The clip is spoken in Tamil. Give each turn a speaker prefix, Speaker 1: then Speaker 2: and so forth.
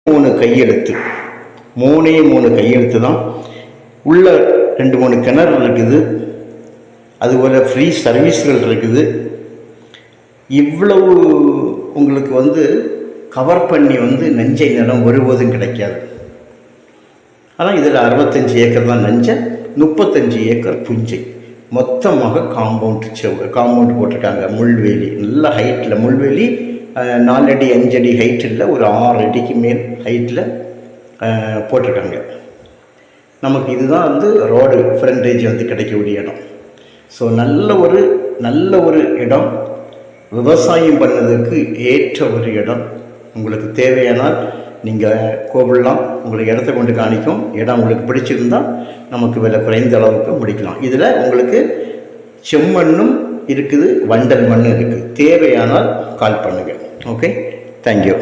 Speaker 1: 3 கையெழுத்து, 3 கையெழுத்து தான். உள்ள 2-3 கிணறு இருக்குது, அதுபோல் ஃப்ரீ சர்வீஸ்கள் இருக்குது. இவ்வளவு உங்களுக்கு கவர் பண்ணி நஞ்சை நிலம் ஒருபோதும் கிடைக்காது. ஆனால் இதில் 65 ஏக்கர் தான் நஞ்சை, 35 ஏக்கர் புஞ்சை. மொத்தமாக காம்பவுண்ட் போட்டிருக்காங்க. முள்வேலி நல்ல ஹைட்டில், முள்வேலி 4 அடி 5 அடி ஹைட்டில், ஒரு 6 அடிக்கு மேல் ஹைட்டில் போட்டிருக்காங்க. நமக்கு இதுதான் ரோடு ஃப்ரண்டேஜ் கிடைக்கக்கூடிய இடம். ஸோ நல்ல ஒரு இடம், விவசாயம் பண்ணதுக்கு ஏற்ற ஒரு இடம். உங்களுக்கு தேவையானால் நீங்கள் கூப்பிடலாம், உங்களுக்கு இடத்த கொண்டு காணிக்கும். இடம் உங்களுக்கு பிடிச்சிருந்தால் நமக்கு விலை குறைந்த அளவுக்கு முடிக்கலாம். இதில் உங்களுக்கு செம்மண்ணும் இருக்குது, வண்டல் மண்ணும் இருக்குது. தேவையானால் கால் பண்ணுங்கள். Okay, thank you.